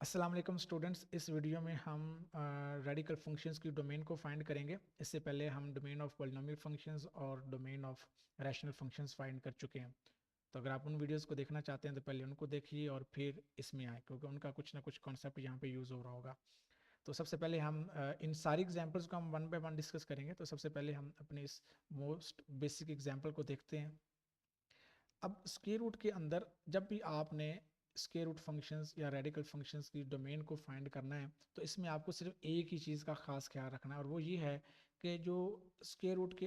अस्सलाम वालेकुम स्टूडेंट्स। इस वीडियो में हम रेडिकल फंक्शंस की डोमेन को फाइंड करेंगे। इससे पहले हम डोमेन ऑफ पॉलिनोमियल फंक्शंस और domain of rational functions find कर चुके हैं। तो अगर आप उन वीडियोस को देखना चाहते हैं तो पहले उनको देखिए और फिर इसमें आए, क्योंकि उनका कुछ ना कुछ कॉन्सेप्ट यहाँ पे यूज़ हो रहा होगा। तो सबसे पहले हम इन सारी एग्जाम्पल्स को हम वन बाय वन डिस्कस करेंगे। तो सबसे पहले हम अपने इस मोस्ट बेसिक एग्जाम्पल को देखते हैं। अब स्क्वायर रूट के अंदर जब भी आपने स्क्वायर रूट फंक्शंस या रेडिकल फंक्शंस की डोमेन को फाइंड करना है, तो इसमें आपको सिर्फ एक ही चीज़ का खास ख्याल रखना है, और वो ये है कि जो स्क्वायर रूट के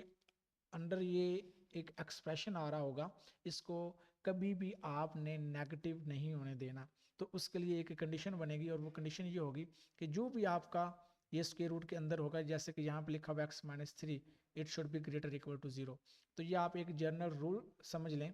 अंडर ये एक एक्सप्रेशन आ रहा होगा, इसको कभी भी आपने नेगेटिव नहीं होने देना। तो उसके लिए एक कंडीशन बनेगी, और वो कंडीशन ये होगी कि जो भी आपका ये स्क्वायर रूट के अंदर होगा, जैसे कि यहाँ पे लिखा हुआ x-3, it should be greater equal to 0। तो ये आप एक जनरल रूल समझ लें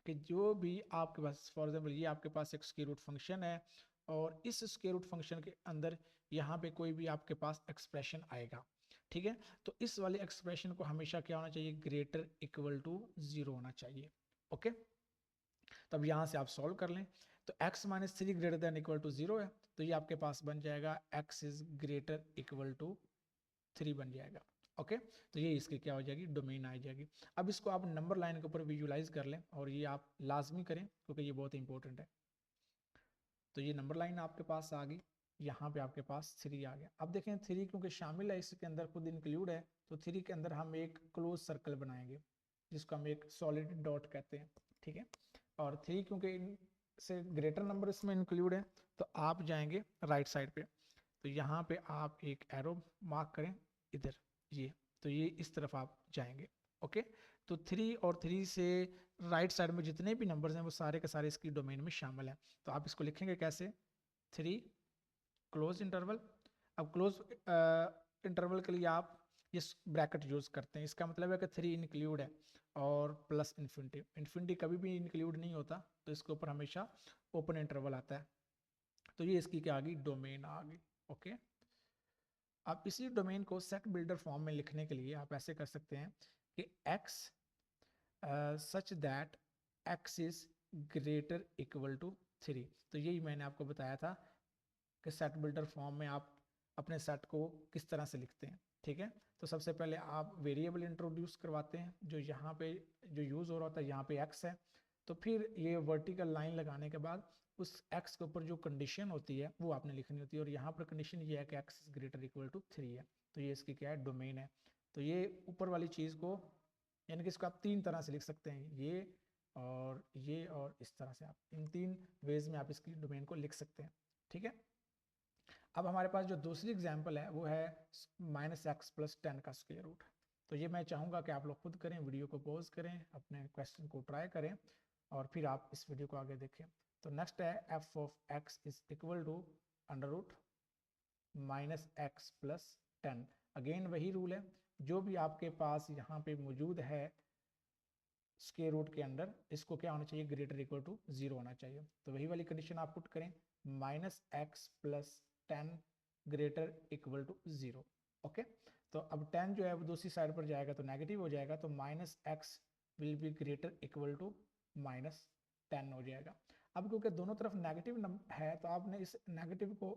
कि जो भी आपके पास, फॉर एग्जाम्पल ये आपके पास एक स्क्वायर रूट फंक्शन है, और इस स्क्वायर रूट फंक्शन के अंदर यहाँ पे कोई भी आपके पास एक्सप्रेशन आएगा, ठीक है। तो इस वाले एक्सप्रेशन को हमेशा क्या होना चाहिए, ग्रेटर इक्वल टू 0 होना चाहिए। ओके, तब यहाँ से आप सॉल्व कर लें। तो x-3 greater than equal to 0 है, तो ये आपके पास बन जाएगा x is greater equal to 3 बन जाएगा। ओके, तो ये इसकी क्या हो जाएगी, डोमेन आ जाएगी। अब इसको आप नंबर लाइन के ऊपर विजुलाइज कर लें, और ये आप लाजमी करें क्योंकि ये बहुत इंपॉर्टेंट है। तो ये नंबर लाइन आपके पास आ गई, यहाँ पे आपके पास 3 आ गया। अब देखें 3 क्योंकि शामिल है, इसके अंदर खुद इंक्लूड है, तो 3 के अंदर हम एक क्लोज सर्कल बनाएंगे जिसको हम एक सॉलिड डॉट कहते हैं, ठीक है। और 3 क्योंकि से ग्रेटर नंबर इसमें इंक्लूड है, तो आप जाएंगे राइट साइड पे। तो यहाँ पे आप एक एरो मार्क करें इधर, ये तो ये इस तरफ आप जाएंगे। ओके, तो 3 और 3 से राइट साइड में जितने भी नंबर्स हैं वो सारे के सारे इसकी डोमेन में शामिल हैं। तो आप इसको लिखेंगे कैसे, 3 क्लोज इंटरवल। अब क्लोज इंटरवल के लिए आप इस ब्रैकेट यूज करते हैं, इसका मतलब है कि 3 इंक्लूड है और प्लस इन्फिनिटी। इन्फिनिटी कभी भी इंक्लूड नहीं होता, तो इसके ऊपर हमेशा ओपन इंटरवल आता है। तो ये इसकी क्या आ गई, डोमेन आ गई। ओके, आप इसी डोमेन को सेट बिल्डर फॉर्म में लिखने के लिए आप ऐसे कर सकते हैं कि x such that x is greater equal to 3। तो यही मैंने आपको बताया था कि सेट बिल्डर फॉर्म में आप अपने सेट को किस तरह से लिखते हैं, ठीक है। तो सबसे पहले आप वेरिएबल इंट्रोड्यूस करवाते हैं, जो यहाँ पे जो यूज़ हो रहा होता है, यहाँ पे x है। तो फिर ये वर्टिकल लाइन लगाने के बाद उस x के ऊपर जो कंडीशन होती है वो आपने लिखनी होती है, और यहाँ पर कंडीशन ये है कि x is greater equal to 3 है। तो ये इसकी क्या है, डोमेन है। तो ये ऊपर वाली चीज़ को, यानी कि इसको आप 3 तरह से लिख सकते हैं, ये और इस तरह से आप इन 3 वेज में आप इसकी डोमेन को लिख सकते हैं, ठीक है। अब हमारे पास जो दूसरी एग्जाम्पल है वो है -x+10 का स्क्वायर रूट। तो ये मैं चाहूँगा कि आप लोग खुद करें, वीडियो को पॉज करें, अपने क्वेश्चन को ट्राई करें, और फिर आप इस वीडियो को आगे देखें। तो नेक्स्ट है f of x is equal to under root -x+10। Again वही रूल है, जो भी आपके पास यहाँ पे मौजूद है स्क्वायर रूट के अंदर, इसको क्या होना चाहिए, ग्रेटर इक्वल टू 0 होना चाहिए। तो वही वाली कंडीशन आप पुट करें, -x+10 greater equal to 0। Okay, तो अब 10 जो है वो दूसरी साइड पर जाएगा तो नेगेटिव हो जाएगा, तो -x will be greater equal to -10 हो जाएगा। अब क्योंकि दोनों तरफ नेगेटिव है, तो आपने इस नेगेटिव को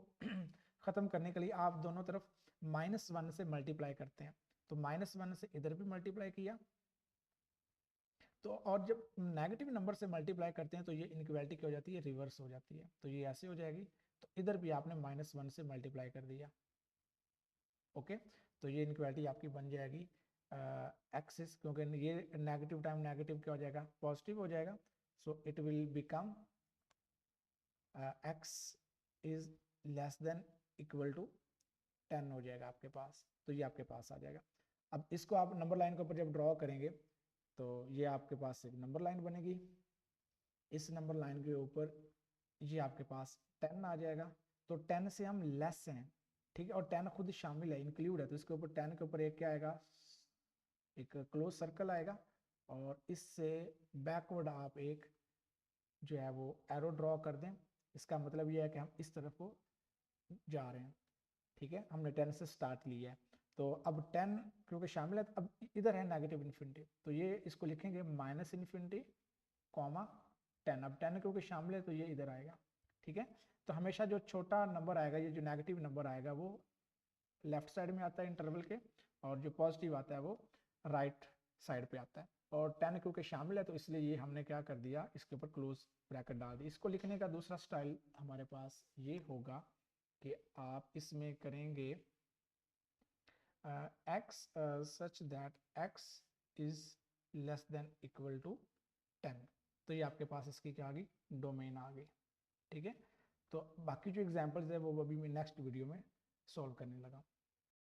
ख़त्म करने के लिए आप दोनों तरफ -1 से मल्टीप्लाई करते हैं। तो -1 से इधर भी मल्टीप्लाई किया, तो और जब नेगेटिव नंबर से मल्टीप्लाई करते हैं तो ये इनइक्वालिटी क्या हो जाती है, रिवर्स हो जाती है। तो ये ऐसे हो जाएगी, तो इधर भी आपने -1 से मल्टीप्लाई कर दिया। ओके, तो ये इनइक्वालिटी आपकी बन जाएगी एक्सिस, क्योंकि ये नेगेटिव टाइम नेगेटिव क्या हो जाएगा, पॉजिटिव हो जाएगा। So it will become x is less than equal to 10 हो जाएगा आपके पास। तो ये आपके पास आ जाएगा। अब इसको आप नंबर लाइन के ऊपर जब ड्रॉ करेंगे तो ये आपके पास एक नंबर लाइन बनेगी। इस नंबर लाइन के ऊपर ये आपके पास 10 आ जाएगा। तो 10 से हम लेस हैं, ठीक है, और 10 खुद शामिल है, इंक्लूड है, तो इसके ऊपर 10 के ऊपर एक क्या आएगा, एक क्लोज सर्कल आएगा, और इससे बैकवर्ड आप एक जो है वो एरो ड्रॉ कर दें। इसका मतलब ये है कि हम इस तरफ को जा रहे हैं, ठीक है, हमने 10 से स्टार्ट लिया है। तो अब 10 क्योंकि शामिल है, अब इधर है नेगेटिव इन्फिनिटी, तो ये इसको लिखेंगे -∞, कॉमा 10। अब 10 क्योंकि शामिल है तो ये इधर आएगा, ठीक है। तो हमेशा जो छोटा नंबर आएगा, ये जो नेगेटिव नंबर आएगा वो लेफ्ट साइड में आता है इंटरवल के, और जो पॉजिटिव आता है वो राइट साइड पे आता है। और 10 क्योंकि शामिल है तो इसलिए ये हमने क्या कर दिया, इसके ऊपर क्लोज ब्रैकेट डाल दी। इसको लिखने का दूसरा स्टाइल हमारे पास ये होगा कि आप इसमें करेंगे x such that x is less than equal to 10। तो ये आपके पास इसकी क्या आ गई, डोमेन आ गई। ठीक है, तो बाकी जो एग्जांपल्स है वो अभी मैं नेक्स्ट वीडियो में सॉल्व करने लगा।